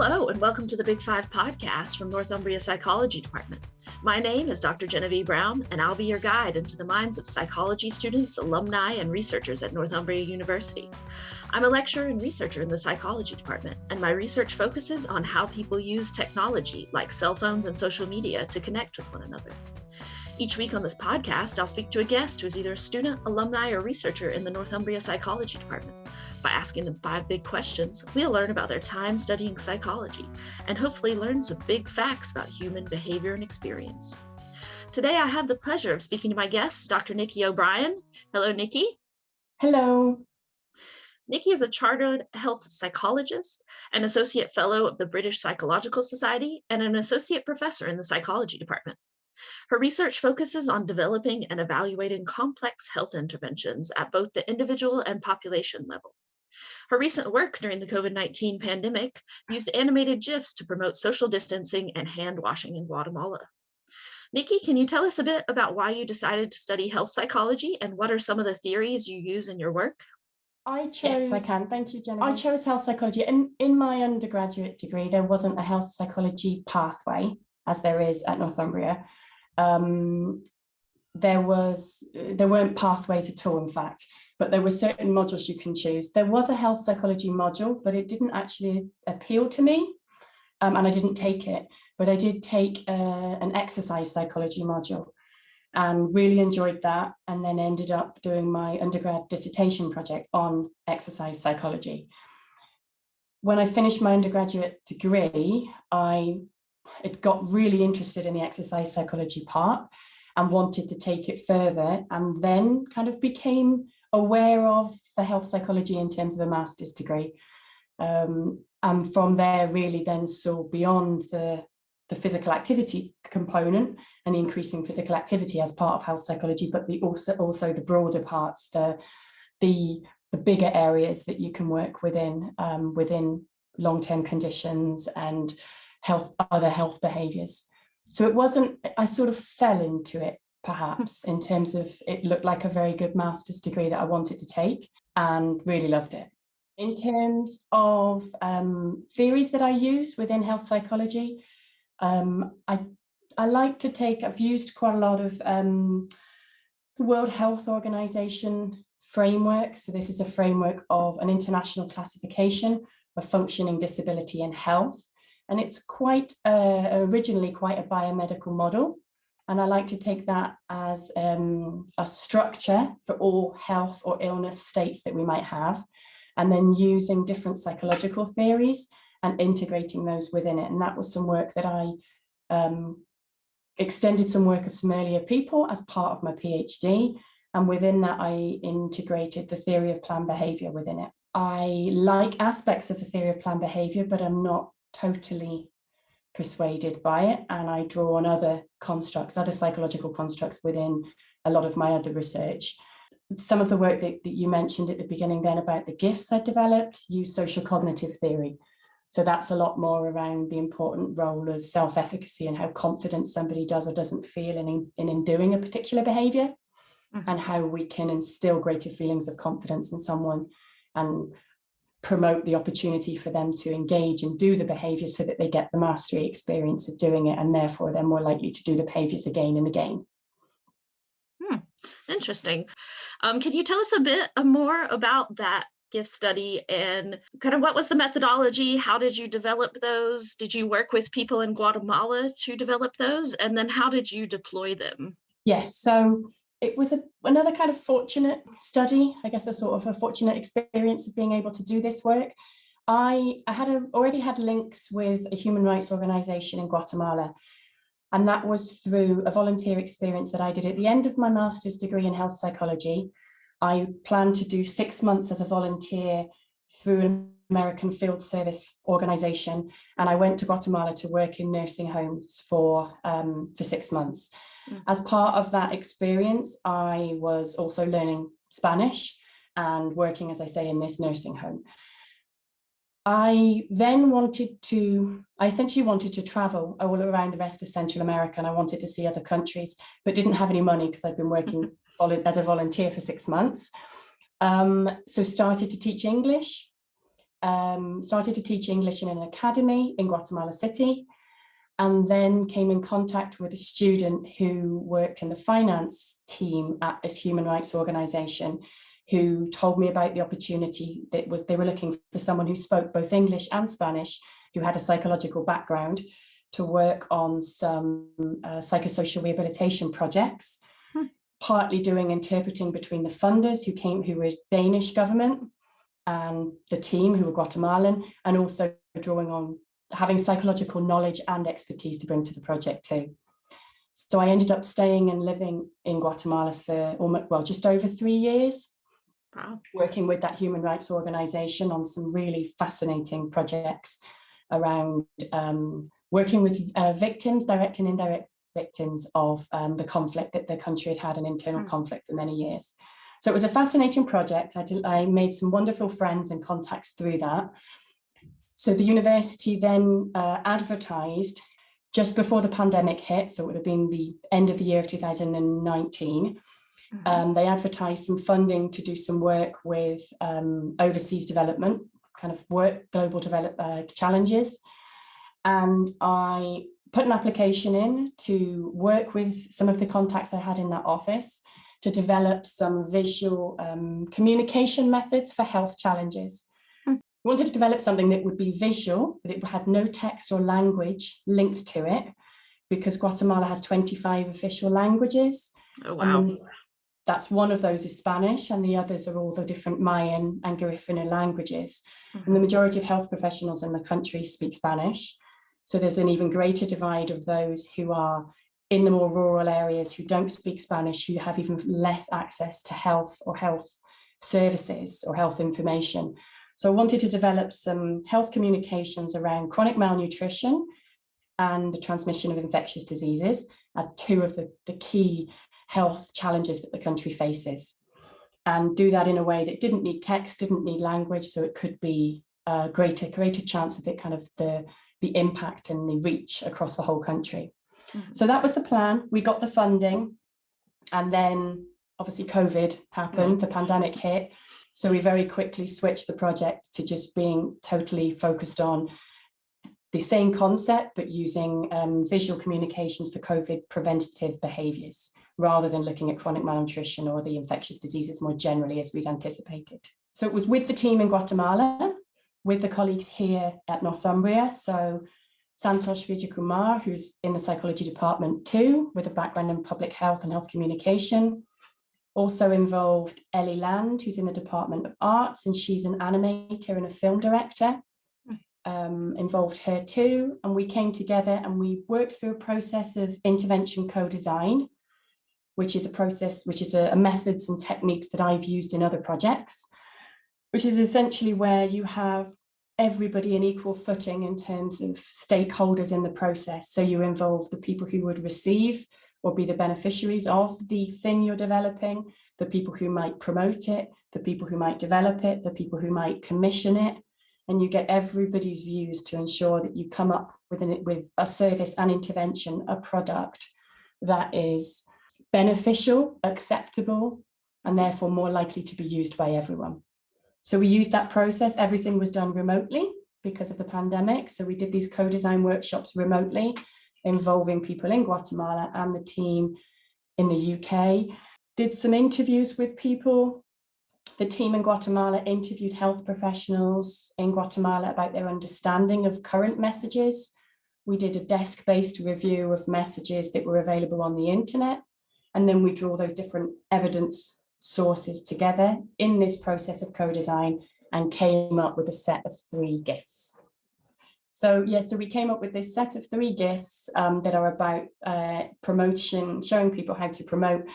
Hello, and welcome to the Big Five podcast from Northumbria Psychology Department. My name is Dr. Genevieve Brown, and I'll be your guide into the minds of psychology students, alumni, and researchers at Northumbria University. I'm a lecturer and researcher in the psychology department, and my research focuses on how people use technology, like cell phones and social media, to connect with one another. Each week on this podcast, I'll speak to a guest who is either a student, alumni, or researcher in the Northumbria Psychology Department. By asking them 5 big questions, we'll learn about their time studying psychology and hopefully learn some big facts about human behavior and experience. Today, I have the pleasure of speaking to my guest, Dr. Nicki O'Brien. Hello, Nicki. Hello. Nicki is a chartered health psychologist, an associate fellow of the British Psychological Society, and an associate professor in the psychology department. Her research focuses on developing and evaluating complex health interventions at both the individual and population level. Her recent work during the COVID-19 pandemic used animated GIFs to promote social distancing and hand washing in Guatemala. Nicki, can you tell us a bit about why you decided to study health psychology and what are some of the theories you use in your work? Yes, I can. Thank you, Genevieve. I chose health psychology. And in my undergraduate degree, there wasn't a health psychology pathway, as there is at Northumbria. There weren't pathways at all, in fact, but there were certain modules you can choose. There was a health psychology module, but it didn't actually appeal to me, and I didn't take it. But I did take an exercise psychology module and really enjoyed that, and then ended up doing my undergrad dissertation project on exercise psychology. When I finished my undergraduate degree, I got really interested in the exercise psychology part and wanted to take it further, and then kind of became aware of the health psychology in terms of a master's degree. And from there really then saw beyond the physical activity component and the increasing physical activity as part of health psychology, but also the broader parts, the bigger areas that you can work within long-term conditions and other health behaviours. So it wasn't, I sort of fell into it, perhaps, in terms of it looked like a very good master's degree that I wanted to take and really loved it. In terms of theories that I use within health psychology, I like to I've used quite a lot of the World Health Organization framework. So this is a framework of an international classification of functioning, disability and health. And it's originally quite a biomedical model. And I like to take that as a structure for all health or illness states that we might have, and then using different psychological theories and integrating those within it. And that was some work that I extended some work of some earlier people as part of my PhD. And within that, I integrated the theory of planned behavior within it. I like aspects of the theory of planned behavior, but I'm not totally persuaded by it. And I draw on other constructs, other psychological constructs within a lot of my other research. Some of the work that you mentioned at the beginning then about the GIFs I developed use social cognitive theory. So that's a lot more around the important role of self-efficacy and how confident somebody does or doesn't feel in doing a particular behavior, and how we can instill greater feelings of confidence in someone and promote the opportunity for them to engage and do the behavior so that they get the mastery experience of doing it, and therefore they're more likely to do the behaviors again and again. Interesting. Can you tell us a bit more about that GIF study and kind of what was the methodology? How did you develop those? Did you work with people in Guatemala to develop those? And then how did you deploy them? Yes, so it was another kind of fortunate study, I guess, a sort of a fortunate experience of being able to do this work. I already had links with a human rights organization in Guatemala, and that was through a volunteer experience that I did at the end of my master's degree in health psychology. I planned to do 6 months as a volunteer through an American field service organization, and I went to Guatemala to work in nursing homes for 6 months. As part of that experience, I was also learning Spanish and working, as I say, in this nursing home. I essentially wanted to travel all around the rest of Central America, and I wanted to see other countries, but didn't have any money because I'd been working as a volunteer for 6 months. So started to teach English started to teach English in an academy in Guatemala City, and then came in contact with a student who worked in the finance team at this human rights organization, who told me about the opportunity that they were looking for someone who spoke both English and Spanish, who had a psychological background, to work on some psychosocial rehabilitation projects, partly doing interpreting between the funders who were Danish government and the team who were Guatemalan, and also drawing on having psychological knowledge and expertise to bring to the project too. So I ended up staying and living in Guatemala for just over 3 years. Wow. Working with that human rights organization on some really fascinating projects around working with victims, direct and indirect victims of the conflict that the country had had, an internal conflict for many years. So it was a fascinating project. I made some wonderful friends and contacts through that. So the university then advertised just before the pandemic hit, so it would have been the end of the year of 2019. They advertised some funding to do some work with overseas development, kind of global challenges. And I put an application in to work with some of the contacts I had in that office to develop some visual communication methods for health challenges. I wanted to develop something that would be visual, but it had no text or language linked to it, because Guatemala has 25 official languages. Oh, wow. That's one of those is Spanish, and the others are all the different Mayan and Garifuna languages. And the majority of health professionals in the country speak Spanish. So there's an even greater divide of those who are in the more rural areas who don't speak Spanish, who have even less access to health or health services or health information. So I wanted to develop some health communications around chronic malnutrition and the transmission of infectious diseases as two of the key health challenges that the country faces, and do that in a way that didn't need text, didn't need language, so it could be a greater chance of it kind of the impact and the reach across the whole country. So that was the plan. We got the funding, and then obviously COVID happened, the pandemic hit. So we very quickly switched the project to just being totally focused on the same concept, but using visual communications for COVID preventative behaviours, rather than looking at chronic malnutrition or the infectious diseases more generally as we'd anticipated. So it was with the team in Guatemala, with the colleagues here at Northumbria. So Santosh Vijayakumar, who's in the psychology department too, with a background in public health and health communication. Also involved Ellie Land, who's in the Department of Arts, and she's an animator and a film director. Involved her too. And we came together and we worked through a process of intervention co-design, which is a methods and techniques that I've used in other projects, which is essentially where you have everybody in equal footing in terms of stakeholders in the process. So you involve the people who would receive or be the beneficiaries of the thing you're developing, the people who might promote it, the people who might develop it, the people who might commission it, and you get everybody's views to ensure that you come up with a service, an intervention, a product that is beneficial, acceptable, and therefore more likely to be used by everyone. So we used that process. Everything was done remotely because of the pandemic. So we did these co-design workshops remotely, involving people in Guatemala and the team in the UK. Did some interviews with people. The team in Guatemala interviewed health professionals in Guatemala about their understanding of current messages. We did a desk-based review of messages that were available on the internet. And then we draw those different evidence sources together in this process of co-design and came up with a set of 3 GIFs. So we came up with this set of 3 GIFs that are about promotion, showing people how to promote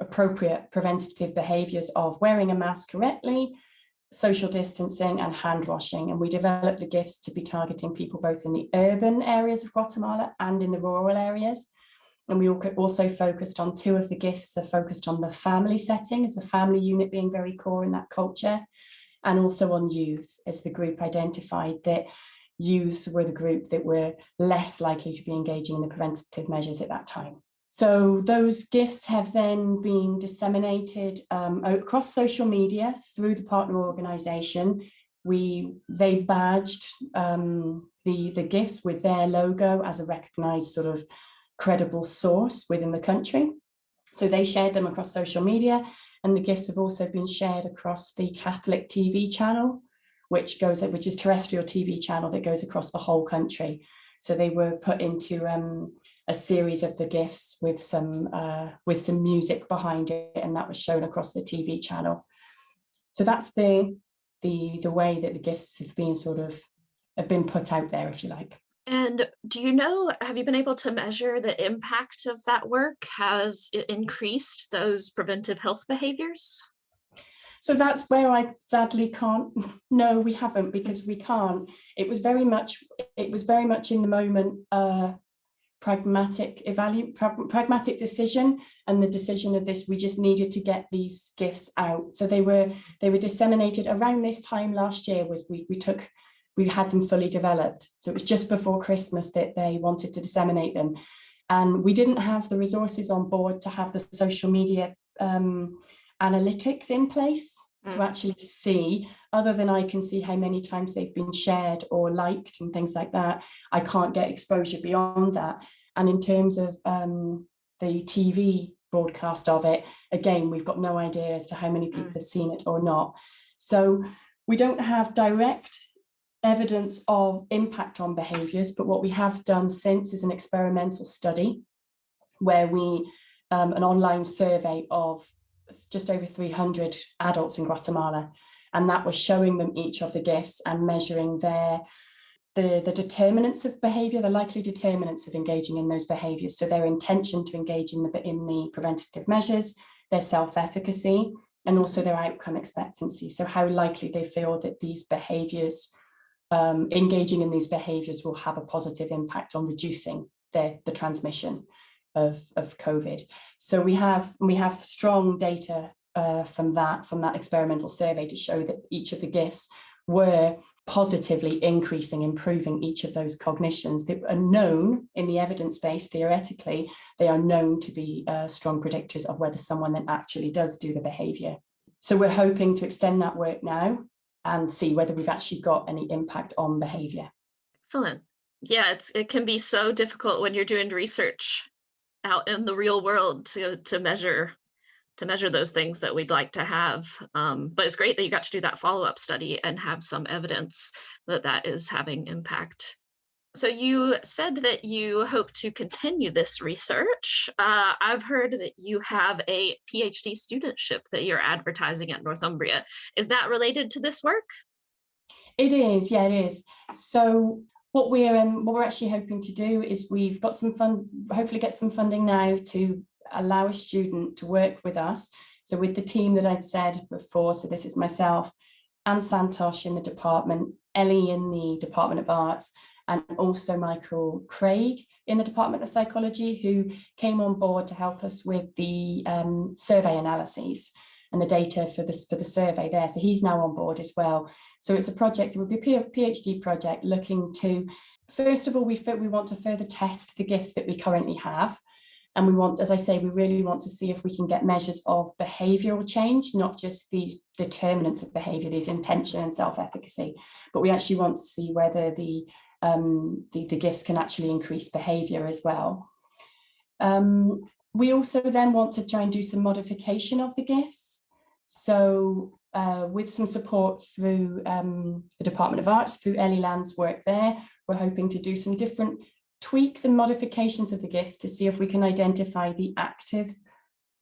appropriate preventative behaviours of wearing a mask correctly, social distancing and hand washing. And we developed the GIFs to be targeting people both in the urban areas of Guatemala and in the rural areas. And we also focused on 2 of the GIFs are focused on the family setting, as the family unit being very core in that culture, and also on youth, as the group identified that youths were the group that were less likely to be engaging in the preventative measures at that time. So those GIFs have then been disseminated across social media through the partner organisation they badged the GIFs with their logo as a recognized sort of credible source within the country. So they shared them across social media, and the GIFs have also been shared across the Catholic TV channel, which is terrestrial TV channel that goes across the whole country. So they were put into a series of the GIFs with some music behind it, and that was shown across the TV channel. So that's the way that the GIFs have been put out there, if you like. And do you know, have you been able to measure the impact of that work? Has it increased those preventive health behaviors? So that's where I sadly can't. No, we haven't, because we can't. It was very much in the moment, pragmatic decision, and the decision of this, we just needed to get these GIFs out. So they were disseminated around this time last year. We had them fully developed. So it was just before Christmas that they wanted to disseminate them. And we didn't have the resources on board to have the social media analytics in place to actually see, other than I can see how many times they've been shared or liked and things like that. I can't get exposure beyond that. And in terms of the TV broadcast of it, again, we've got no idea as to how many people have seen it or not. So we don't have direct evidence of impact on behaviours, but what we have done since is an experimental study where an online survey of just over 300 adults in Guatemala, and that was showing them each of the GIFs and measuring the determinants of behaviour, the likely determinants of engaging in those behaviours. So their intention to engage in the preventative measures, their self-efficacy, and also their outcome expectancy. So how likely they feel that these behaviours, engaging in these behaviours, will have a positive impact on reducing the transmission of COVID. So we have strong data from that experimental survey to show that each of the GIFs were positively improving each of those cognitions that are known in the evidence base. Theoretically, they are known to be strong predictors of whether someone then actually does do the behaviour. So we're hoping to extend that work now and see whether we've actually got any impact on behaviour. Excellent. Yeah, it can be so difficult when you're doing research out in the real world to measure those things that we'd like to have. But it's great that you got to do that follow-up study and have some evidence that is having impact. So you said that you hope to continue this research. I've heard that you have a PhD studentship that you're advertising at Northumbria. Is that related to this work? It is, yeah, it is. So what we're actually hoping to do is we've got some hopefully get some funding now to allow a student to work with us. So with the team that I'd said before, so this is myself and Santosh in the department, Ellie in the Department of Arts, and also Michael Craig in the Department of Psychology, who came on board to help us with the survey analyses and the data for the survey there. So he's now on board as well. So it's a project, it would be a PhD project looking to, first of all, we want to further test the GIFs that we currently have. And we want, as I say, we really want to see if we can get measures of behavioural change, not just these determinants of behaviour, these intention and self-efficacy, but we actually want to see whether the GIFs can actually increase behaviour as well. We also then want to try and do some modification of the GIFs. So with some support through the Department of Arts, through Ellie Land's work there, we're hoping to do some different tweaks and modifications of the GIFs to see if we can identify the active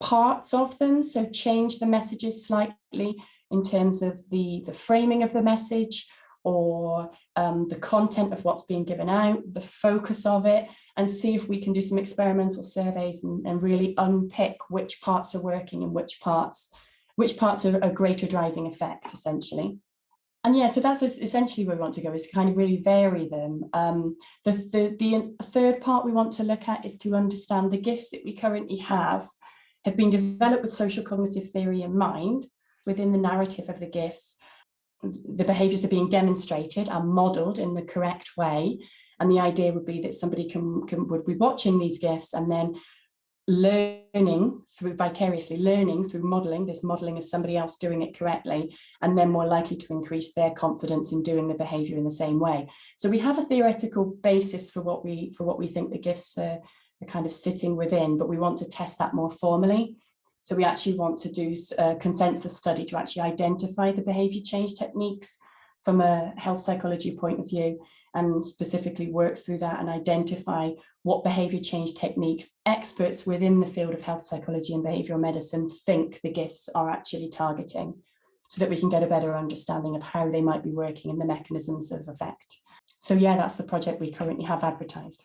parts of them. So change the messages slightly in terms of the framing of the message, or the content of what's being given out, the focus of it, and see if we can do some experimental surveys and really unpick which parts are working and which parts are a greater driving effect, essentially. And yeah, so that's essentially where we want to go, is to kind of really vary them. The third part we want to look at is to understand the GIFs that we currently have been developed with social cognitive theory in mind. Within the narrative of the GIFs, the behaviours are being demonstrated and modelled in the correct way. And the idea would be that somebody would be watching these GIFs and then learning through modeling, this modeling of somebody else doing it correctly, and then more likely to increase their confidence in doing the behavior in the same way. So we have a theoretical basis for what we think the GIFs are kind of sitting within, but we want to test that more formally. So we actually want to do a consensus study to actually identify the behavior change techniques from a health psychology point of view, and specifically work through that and identify what behavior change techniques experts within the field of health psychology and behavioral medicine think the GIFs are actually targeting, so that we can get a better understanding of how they might be working and the mechanisms of effect. So yeah, that's the project we currently have advertised.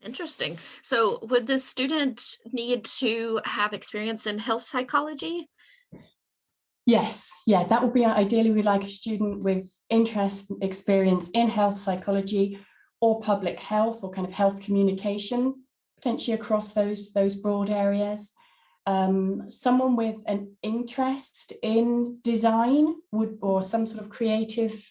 Interesting. So would the student need to have experience in health psychology? Yes, yeah, that would be ideally. We'd like a student with interest and experience in health psychology or public health or kind of health communication, potentially across those broad areas. Someone with an interest in design or some sort of creative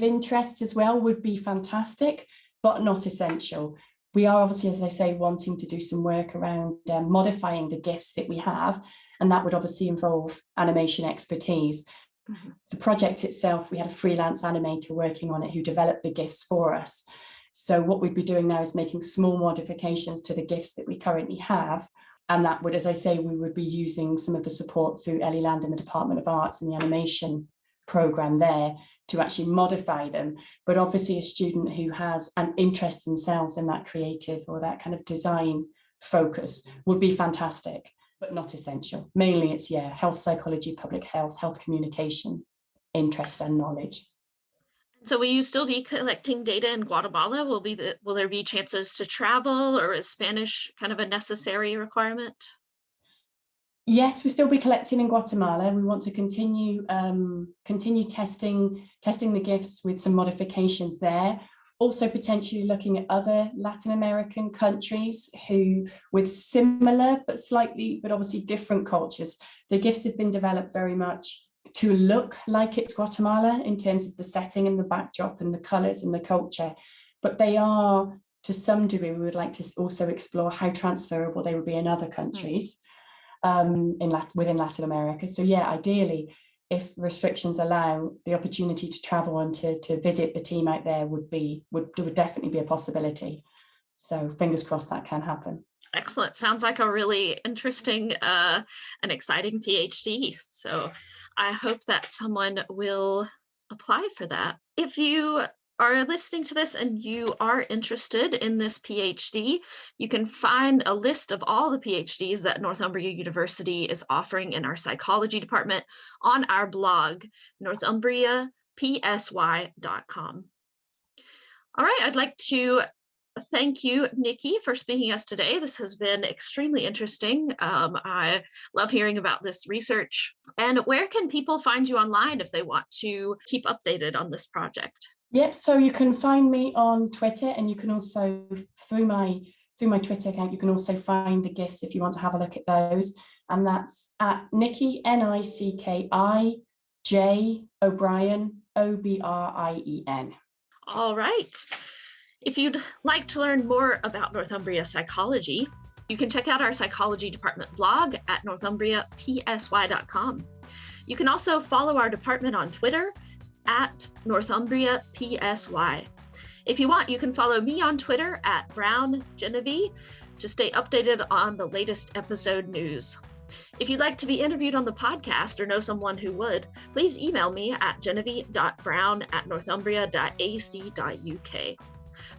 interests as well would be fantastic, but not essential. We are obviously, as I say, wanting to do some work around modifying the GIFs that we have, and that would obviously involve animation expertise. Mm-hmm. The project itself, we had a freelance animator working on it who developed the GIFs for us. So what we'd be doing now is making small modifications to the GIFs that we currently have. And that would, as I say, we would be using some of the support through Ellie Land and the Department of Arts and the animation program there to actually modify them. But obviously a student who has an interest themselves in that creative or that kind of design focus would be fantastic, but not essential. Mainly it's, health psychology, public health, health communication, interest and knowledge. So will you still be collecting data in Guatemala? Will there be chances to travel, or is Spanish kind of a necessary requirement? Yes, we'll still be collecting in Guatemala. We want to continue testing the GIFs with some modifications there. Also potentially looking at other Latin American countries who with similar but obviously different cultures. The GIFs have been developed very much to look like it's Guatemala in terms of the setting and the backdrop and the colours and the culture, but they are, to some degree, we would like to also explore how transferable they would be in other countries. Within Latin America. So yeah, ideally, if restrictions allow, the opportunity to travel and to visit the team out there would definitely be a possibility. So fingers crossed that can happen. Excellent. Sounds like a really interesting and exciting PhD. So I hope that someone will apply for that. If you are listening to this and you are interested in this PhD, you can find a list of all the PhDs that Northumbria University is offering in our psychology department on our blog, northumbriapsy.com. All right, I'd like to thank you, Nicki, for speaking to us today. This has been extremely interesting. I love hearing about this research. And where can people find you online if they want to keep updated on this project? Yep, so you can find me on Twitter, and you can also, through my Twitter account, you can also find the GIFs if you want to have a look at those. And that's at Nicki, Nicki J O'Brien, Obrien. All right. If you'd like to learn more about Northumbria psychology, you can check out our psychology department blog at northumbriapsy.com. You can also follow our department on Twitter at northumbriapsy. If you want, you can follow me on Twitter at browngenevieve to stay updated on the latest episode news. If you'd like to be interviewed on the podcast or know someone who would, please email me at genevieve.brown@northumbria.ac.uk.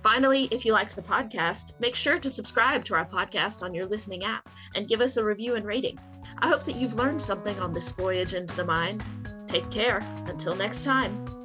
Finally, if you liked the podcast, make sure to subscribe to our podcast on your listening app and give us a review and rating. I hope that you've learned something on this voyage into the mind. Take care. Until next time.